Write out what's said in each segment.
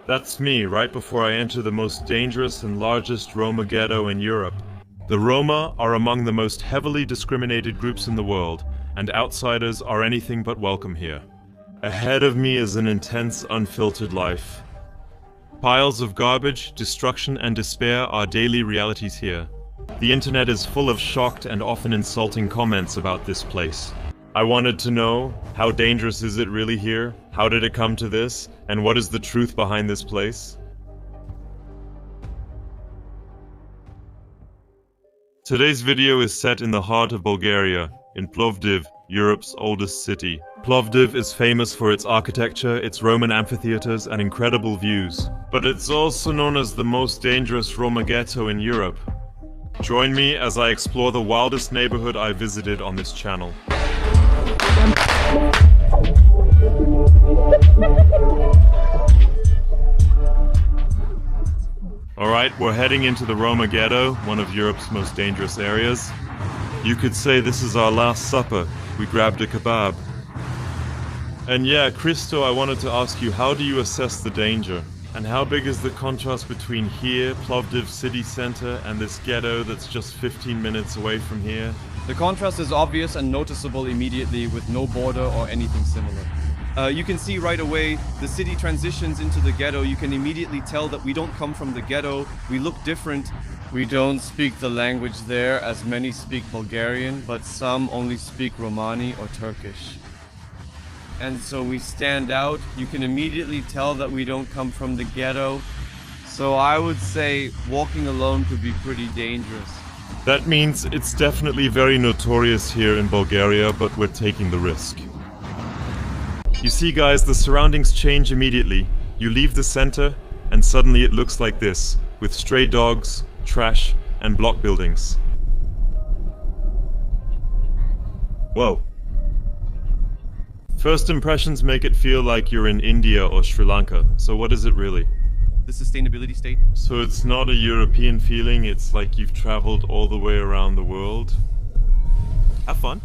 That's me, right before I enter the most dangerous and largest Roma ghetto in Europe. The Roma are among the most heavily discriminated groups in the world, and outsiders are anything but welcome here. Ahead of me is an intense, unfiltered life. Piles of garbage, destruction, and despair are daily realities here. The internet is full of shocked and often insulting comments about this place. I wanted to know, how dangerous is it really here? How did it come to this? And what is the truth behind this place? Today's video is set in the heart of Bulgaria, in Plovdiv, Europe's oldest city. Plovdiv is famous for its architecture, its Roman amphitheaters, and incredible views. But it's also known as the most dangerous Roma ghetto in Europe. Join me as I explore the wildest neighborhood I visited on this channel. Alright, we're heading into the Roma ghetto, one of Europe's most dangerous areas. You could say this is our last supper. We grabbed a kebab. And yeah, Christo, I wanted to ask you, how do you assess the danger? And how big is the contrast between here, Plovdiv city center, and this ghetto that's just 15 minutes away from here? The contrast is obvious and noticeable immediately, with no border or anything similar. You can see right away the city transitions into the ghetto. You can immediately tell that we don't come from the ghetto. We look different. We don't speak the language there, as many speak Bulgarian, but some only speak Romani or Turkish. And so we stand out. You can immediately tell that we don't come from the ghetto. So I would say walking alone could be pretty dangerous. That means it's definitely very notorious here in Bulgaria, but we're taking the risk. You see guys, the surroundings change immediately. You leave the center, and suddenly it looks like this, with stray dogs, trash, and block buildings. Whoa. First impressions make it feel like you're in India or Sri Lanka, so what is it really? The sustainability state. So it's not a European feeling, it's like you've traveled all the way around the world. Have fun.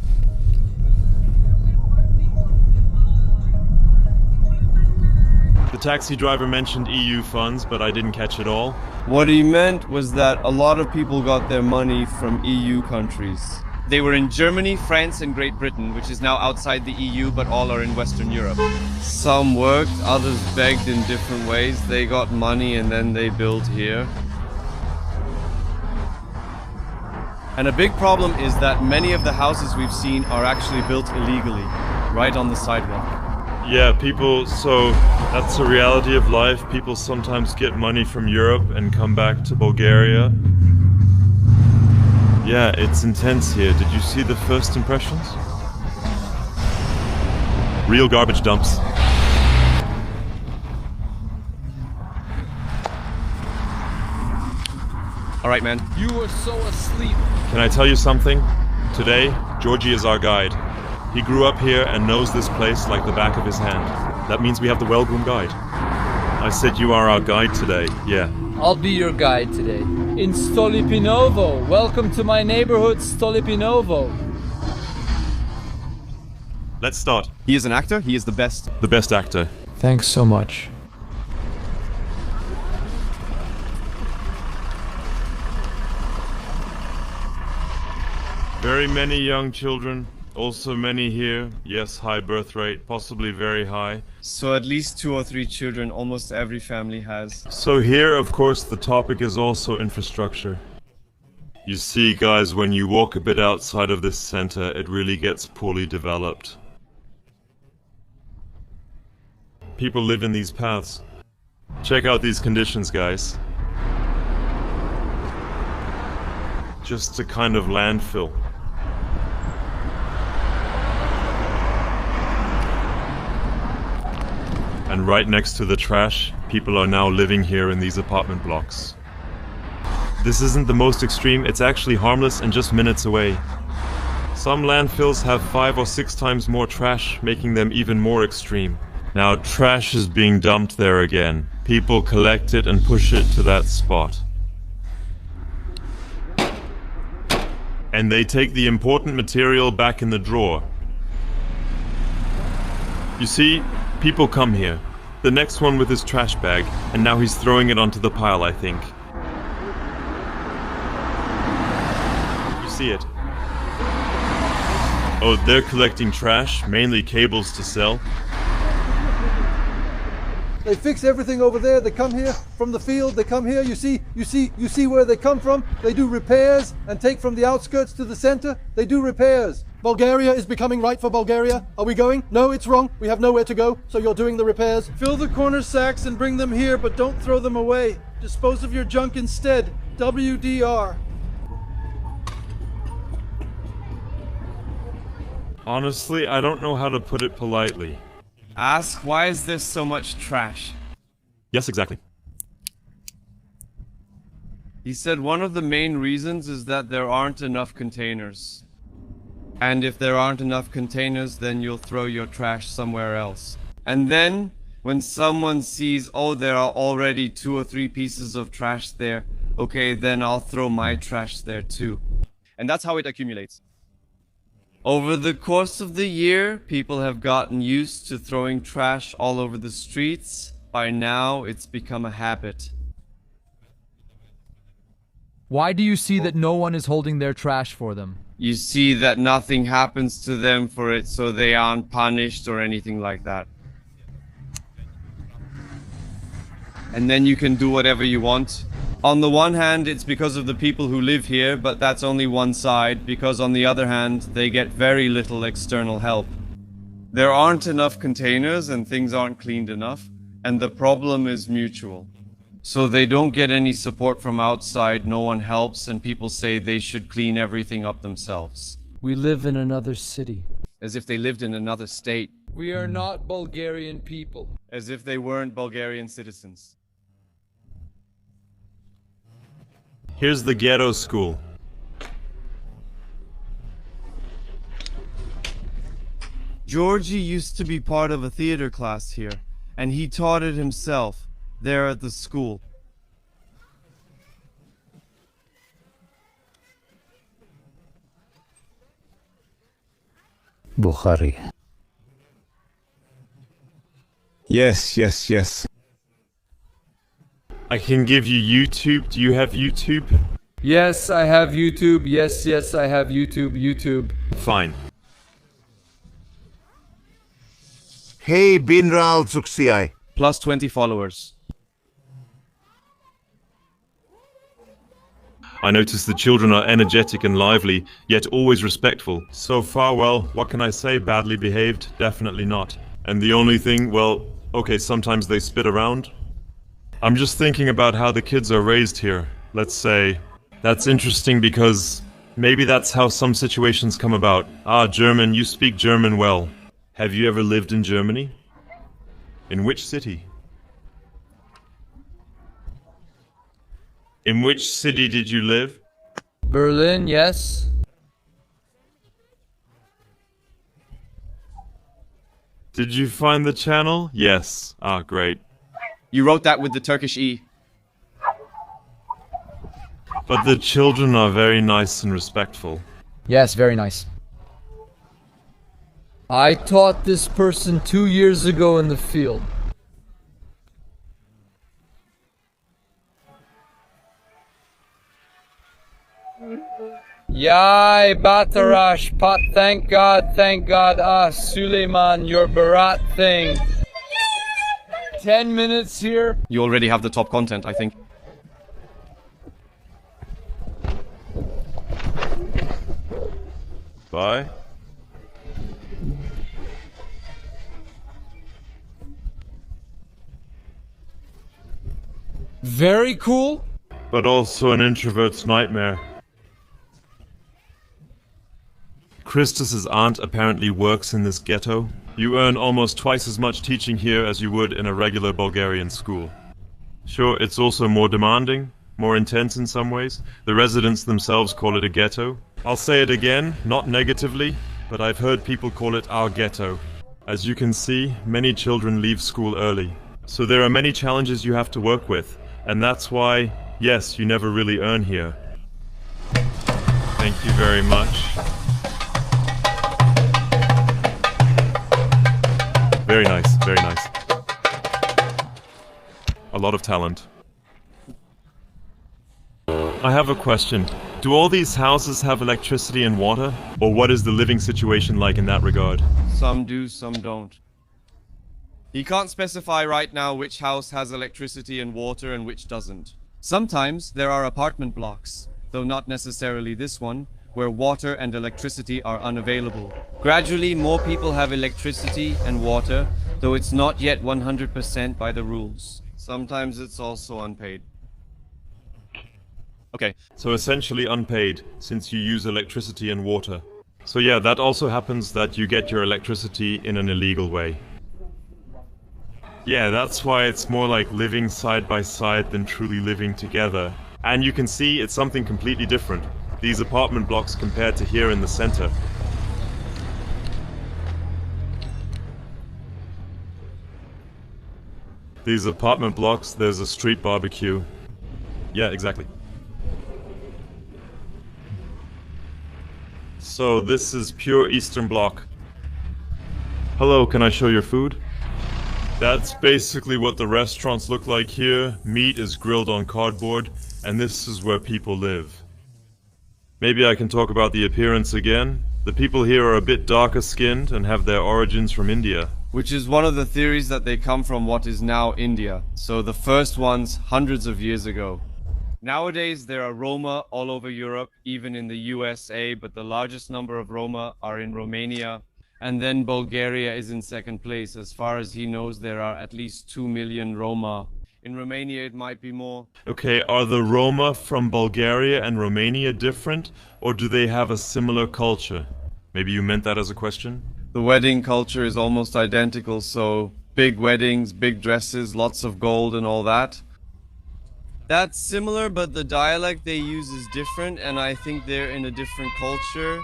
The taxi driver mentioned EU funds, but I didn't catch it all. What he meant was that a lot of people got their money from EU countries. They were in Germany, France, and Great Britain, which is now outside the EU, but all are in Western Europe. Some worked, others begged in different ways. They got money and then they built here. And a big problem is that many of the houses we've seen are actually built illegally, right on the sidewalk. Yeah, so that's the reality of life. People sometimes get money from Europe and come back to Bulgaria. Yeah, it's intense here. Did you see the first impressions? Real garbage dumps. Alright, man. You were so asleep. Can I tell you something? Today, Georgie is our guide. He grew up here and knows this place like the back of his hand. That means we have the well-groomed guide. I said you are our guide today, yeah. I'll be your guide today. In Stolipinovo. Welcome to my neighborhood, Stolipinovo. Let's start. He is an actor. He is the best. The best actor. Thanks so much. Very many young children. Also many here. Yes, high birth rate, possibly very high. So at least 2 or 3 children almost every family has. So here, of course, the topic is also infrastructure. You see, guys, when you walk a bit outside of this center, it really gets poorly developed. People live in these paths. Check out these conditions, guys. Just a kind of landfill. And right next to the trash, people are now living here in these apartment blocks. This isn't the most extreme, it's actually harmless and just minutes away. Some landfills have 5 or 6 times more trash, making them even more extreme. Now trash is being dumped there again. People collect it and push it to that spot. And they take the important material back in the drawer. You see, people come here. The next one with his trash bag, and now he's throwing it onto the pile, I think. You see it? Oh, they're collecting trash, mainly cables to sell. They fix everything over there. They come here from the field. They come here. You see where they come from. They do repairs and take from the outskirts to the center. They do repairs. Bulgaria is becoming right for Bulgaria. Are we going? No, it's wrong. We have nowhere to go. So you're doing the repairs. Fill the corner sacks and bring them here, but don't throw them away. Dispose of your junk instead. WDR. Honestly, I don't know how to put it politely. Ask, why is there so much trash? Yes, exactly. He said one of the main reasons is that there aren't enough containers. And if there aren't enough containers, then you'll throw your trash somewhere else. And then, when someone sees, oh, there are already 2 or 3 pieces of trash there, okay, then I'll throw my trash there too. And that's how it accumulates. Over the course of the year, people have gotten used to throwing trash all over the streets. By now, it's become a habit. Why do you see that no one is holding their trash for them? You see that nothing happens to them for it, so they aren't punished or anything like that. And then you can do whatever you want. On the one hand, it's because of the people who live here, but that's only one side, because on the other hand, they get very little external help. There aren't enough containers and things aren't cleaned enough, and the problem is mutual. So they don't get any support from outside, no one helps, and people say they should clean everything up themselves. We live in another city. As if they lived in another state. We are not Bulgarian people. As if they weren't Bulgarian citizens. Here's the Ghetto school. Georgie used to be part of a theater class here, and he taught it himself, there at the school. Bukhari. Yes. I can give you YouTube. Do you have YouTube? Yes, I have YouTube. Yes, I have YouTube. Fine. Hey, Binral Tsuksiai. Plus 20 followers. I notice the children are energetic and lively, yet always respectful. So far, well, what can I say? Badly behaved? Definitely not. And the only thing, well, okay, sometimes they spit around. I'm just thinking about how the kids are raised here. Let's say, that's interesting because maybe that's how some situations come about. Ah, German, you speak German well. Have you ever lived in Germany? In which city? In which city did you live? Berlin, yes. Did you find the channel? Yes. Ah, great. You wrote that with the Turkish E. But the children are very nice and respectful. Yes, very nice. I taught this person 2 years ago in the field. Yai Batarash Pat, thank God, Suleiman, your Barat thing. 10 minutes here. You already have the top content, I think. Bye. Very cool. But also an introvert's nightmare. Christus's aunt apparently works in this ghetto. You earn almost twice as much teaching here as you would in a regular Bulgarian school. Sure, it's also more demanding, more intense in some ways. The residents themselves call it a ghetto. I'll say it again, not negatively, but I've heard people call it our ghetto. As you can see, many children leave school early. So there are many challenges you have to work with, and that's why, yes, you never really earn here. Thank you very much. Very nice, very nice. A lot of talent. I have a question. Do all these houses have electricity and water? Or what is the living situation like in that regard? Some do, some don't. He can't specify right now which house has electricity and water and which doesn't. Sometimes there are apartment blocks, though not necessarily this one, where water and electricity are unavailable. Gradually, more people have electricity and water, though it's not yet 100% by the rules. Sometimes it's also unpaid. Okay. So essentially unpaid, since you use electricity and water. So yeah, that also happens that you get your electricity in an illegal way. Yeah, that's why it's more like living side by side than truly living together. And you can see it's something completely different. These apartment blocks compared to here in the center. These apartment blocks, there's a street barbecue. Yeah, exactly. So this is pure Eastern Bloc. Hello, can I show your food? That's basically what the restaurants look like here. Meat is grilled on cardboard, and this is where people live. Maybe I can talk about the appearance again. The people here are a bit darker skinned and have their origins from India. Which is one of the theories that they come from what is now India. So the first ones hundreds of years ago. Nowadays there are Roma all over Europe, even in the USA, but the largest number of Roma are in Romania. And then Bulgaria is in second place. As far as he knows, there are at least 2 million Roma. In Romania, it might be more. Okay, are the Roma from Bulgaria and Romania different, or do they have a similar culture? Maybe you meant that as a question? The wedding culture is almost identical, so big weddings, big dresses, lots of gold and all that. That's similar, but the dialect they use is different, and I think they're in a different culture.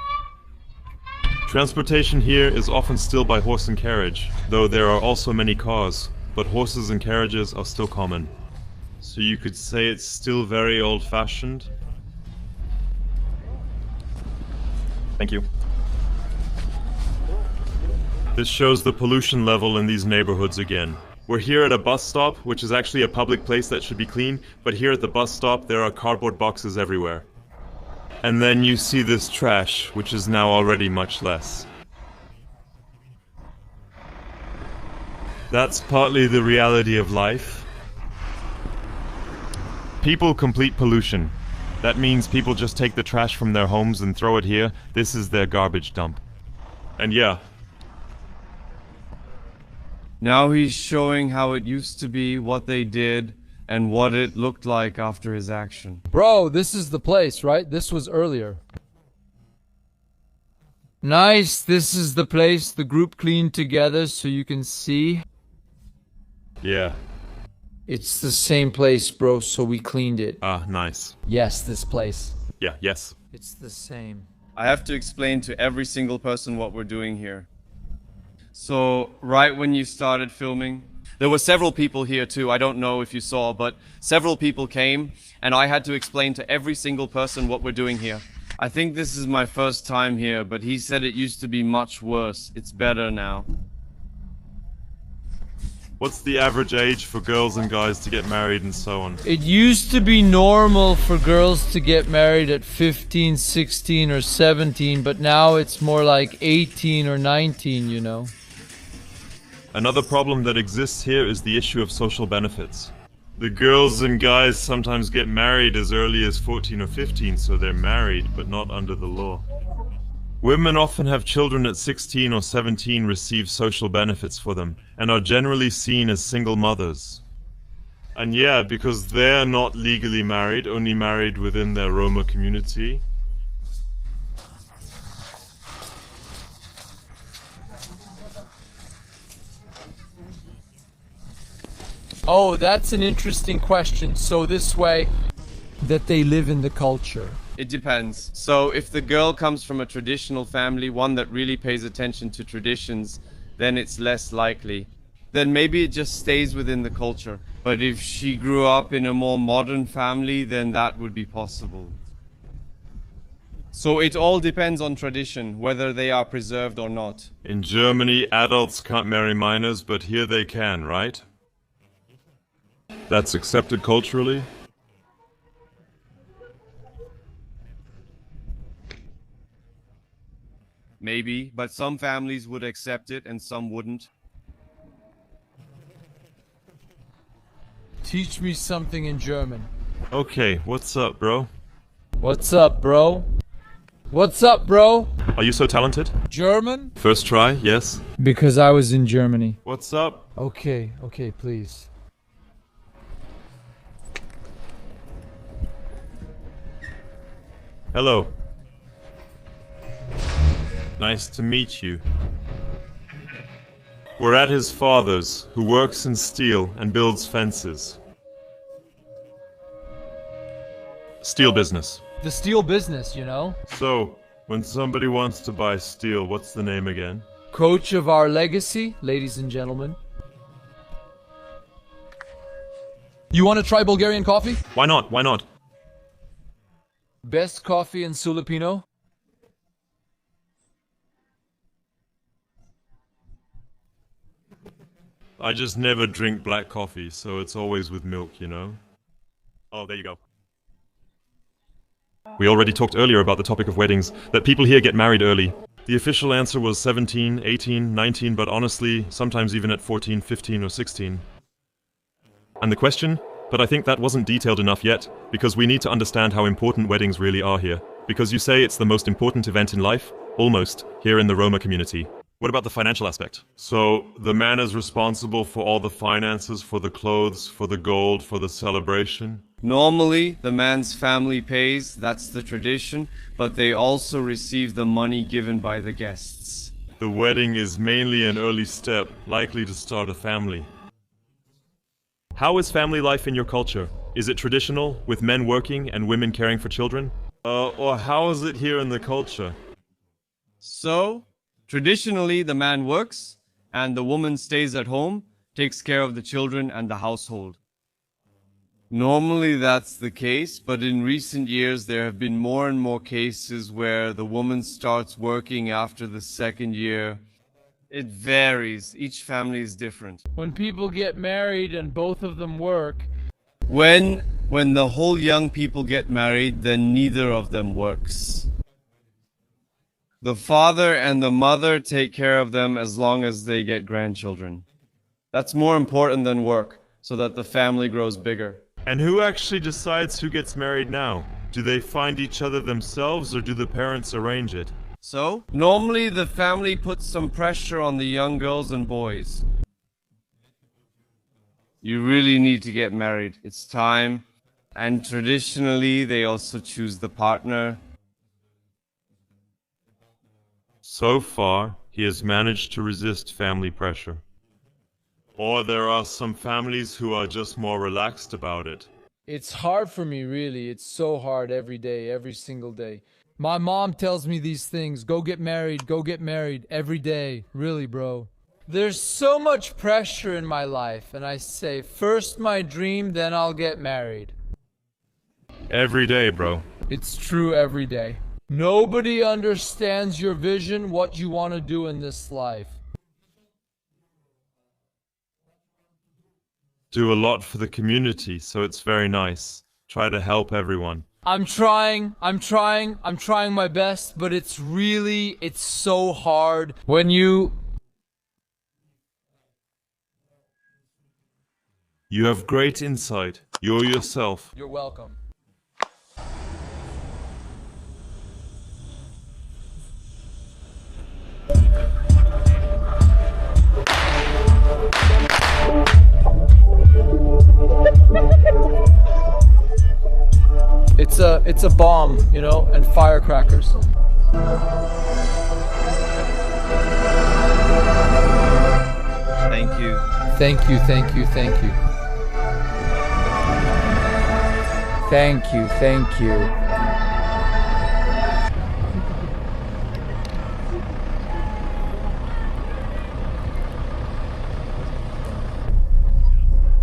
Transportation here is often still by horse and carriage, though there are also many cars, but horses and carriages are still common. So you could say it's still very old-fashioned. Thank you. This shows the pollution level in these neighborhoods again. We're here at a bus stop, which is actually a public place that should be clean, but here at the bus stop there are cardboard boxes everywhere. And then you see this trash, which is now already much less. That's partly the reality of life. People complete pollution. That means people just take the trash from their homes and throw it here. This is their garbage dump. And yeah. Now he's showing how it used to be, what they did, and what it looked like after his action. Bro, this is the place, right? This was earlier. Nice, this is the place the group cleaned together so you can see. Yeah. It's the same place, bro, so we cleaned it. Ah, nice. Yes, this place. Yeah, yes. It's the same. I have to explain to every single person what we're doing here. So, right when you started filming, there were several people here too, I don't know if you saw, but several people came and I had to explain to every single person what we're doing here. I think this is my first time here, but he said it used to be much worse. It's better now. What's the average age for girls and guys to get married and so on? It used to be normal for girls to get married at 15, 16 or 17, but now it's more like 18 or 19, you know. Another problem that exists here is the issue of social benefits. The girls and guys sometimes get married as early as 14 or 15, so they're married, but not under the law. Women often have children at 16 or 17 receive social benefits for them, and are generally seen as single mothers. And yeah, because they're not legally married, only married within their Roma community. Oh, that's an interesting question. So this way, that they live in the culture. It depends. So if the girl comes from a traditional family, one that really pays attention to traditions, then it's less likely. Then maybe it just stays within the culture. But if she grew up in a more modern family, then that would be possible. So it all depends on tradition, whether they are preserved or not. In Germany, adults can't marry minors, but here they can, right? That's accepted culturally? Maybe, but some families would accept it and some wouldn't. Teach me something in German. Okay, what's up, bro? What's up, bro? What's up, bro? Are you so talented? German? First try, yes. Because I was in Germany. What's up? Okay, please. Hello. Nice to meet you. We're at his father's, who works in steel and builds fences. Steel business. The steel business, you know? So, when somebody wants to buy steel, what's the name again? Coach of our legacy, ladies and gentlemen. You want to try Bulgarian coffee? Why not? Why not? Best coffee in Sulipino? I just never drink black coffee, so it's always with milk, you know? Oh, there you go. We already talked earlier about the topic of weddings, that people here get married early. The official answer was 17, 18, 19, but honestly, sometimes even at 14, 15 or 16. And the question? But I think that wasn't detailed enough yet, because we need to understand how important weddings really are here. Because you say it's the most important event in life? Almost, here in the Roma community. What about the financial aspect? So, the man is responsible for all the finances, for the clothes, for the gold, for the celebration? Normally, the man's family pays, that's the tradition, but they also receive the money given by the guests. The wedding is mainly an early step, likely to start a family. How is family life in your culture? Is it traditional, with men working and women caring for children? Or how is it here in the culture? So, traditionally the man works, and the woman stays at home, takes care of the children and the household. Normally that's the case, but in recent years there have been more and more cases where the woman starts working after the second year. It varies. Each family is different. When people get married and both of them work. When the whole young people get married, then neither of them works. The father and the mother take care of them as long as they get grandchildren. That's more important than work, so that the family grows bigger. And who actually decides who gets married now? Do they find each other themselves, or do the parents arrange it? So, normally the family puts some pressure on the young girls and boys. You really need to get married. It's time. And traditionally, they also choose the partner. So far, he has managed to resist family pressure. Or there are some families who are just more relaxed about it. It's hard for me, really. It's so hard every day, every single day. My mom tells me these things. Go get married, every day. Really, bro. There's so much pressure in my life, and I say, first my dream, then I'll get married. Every day, bro. It's true every day. Nobody understands your vision, what you want to do in this life. Do a lot for the community, so it's very nice. Try to help everyone. I'm trying my best, but it's so hard when you have great insight. You're yourself. You're welcome. It's a bomb, you know, and firecrackers. Thank you. Thank you, thank you, thank you. Thank you, thank you.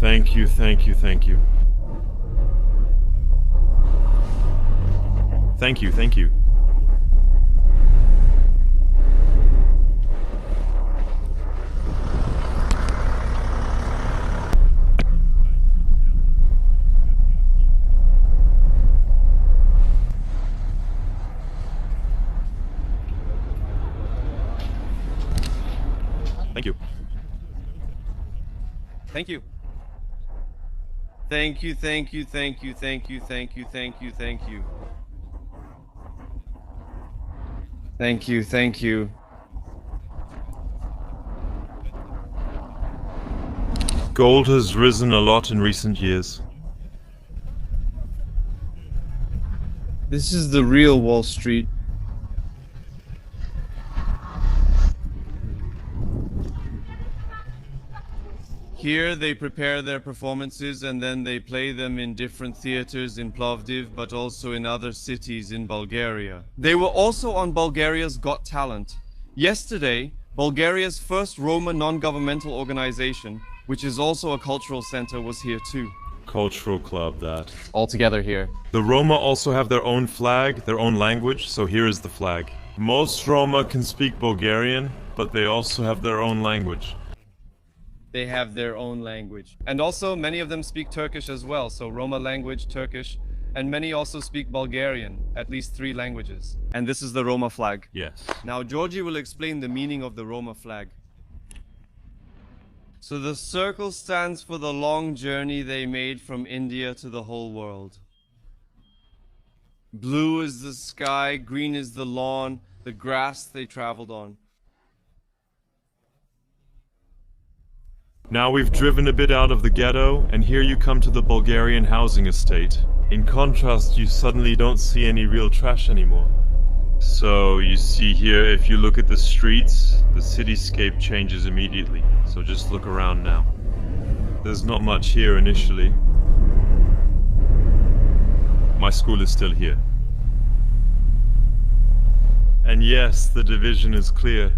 Thank you, thank you, thank you. Thank you, thank you. Thank you. Thank you, thank you, thank you, thank you, thank you, thank you, thank you. Thank you, thank you. Gold has risen a lot in recent years. This is the real Wall Street. Here they prepare their performances and then they play them in different theaters in Plovdiv, but also in other cities in Bulgaria. They were also on Bulgaria's Got Talent. Yesterday, Bulgaria's first Roma non-governmental organization, which is also a cultural center, was here too. Cultural club, that. All together here. The Roma also have their own flag, their own language, so here is the flag. Most Roma can speak Bulgarian, but they also have their own language. They have their own language. And also, many of them speak Turkish as well, so Roma language, Turkish, and many also speak Bulgarian, at least 3 languages. And this is the Roma flag. Yes. Now, Georgie will explain the meaning of the Roma flag. So the circle stands for the long journey they made from India to the whole world. Blue is the sky, green is the lawn, the grass they traveled on. Now we've driven a bit out of the ghetto, and here you come to the Bulgarian housing estate. In contrast, you suddenly don't see any real trash anymore. So you see here, if you look at the streets, the cityscape changes immediately. So just look around now. There's not much here initially. My school is still here. And yes, the division is clear.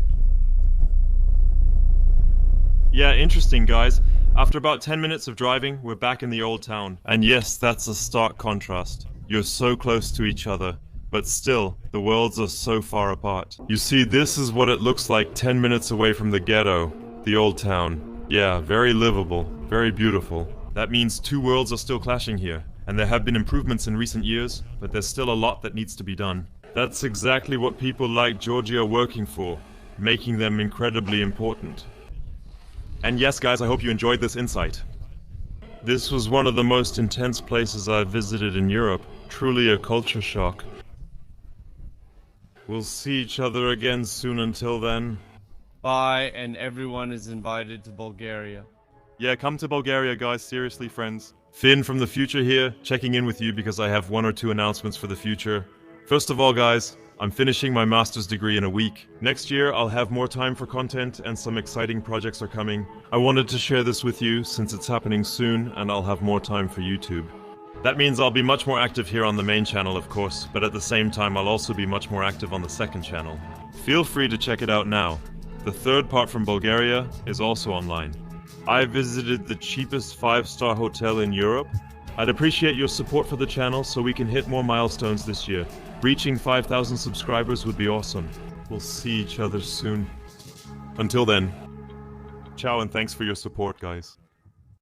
Yeah, interesting guys. After about 10 minutes of driving, we're back in the old town. And yes, that's a stark contrast. You're so close to each other, but still, the worlds are so far apart. You see, this is what it looks like 10 minutes away from the ghetto, the old town. Yeah, very livable, very beautiful. That means 2 worlds are still clashing here. And there have been improvements in recent years, but there's still a lot that needs to be done. That's exactly what people like Georgie are working for, making them incredibly important. And yes, guys, I hope you enjoyed this insight. This was one of the most intense places I've visited in Europe. Truly a culture shock. We'll see each other again soon. Until then. Bye, and everyone is invited to Bulgaria. Yeah, come to Bulgaria, guys. Seriously, friends. Finn from the future here, checking in with you because I have 1 or 2 announcements for the future. First of all, guys, I'm finishing my master's degree in a week. Next year, I'll have more time for content and some exciting projects are coming. I wanted to share this with you since it's happening soon and I'll have more time for YouTube. That means I'll be much more active here on the main channel, of course, but at the same time, I'll also be much more active on the second channel. Feel free to check it out now. The 3rd part from Bulgaria is also online. I visited the cheapest 5-star hotel in Europe. I'd appreciate your support for the channel so we can hit more milestones this year. Reaching 5,000 subscribers would be awesome. We'll see each other soon. Until then, ciao and thanks for your support, guys.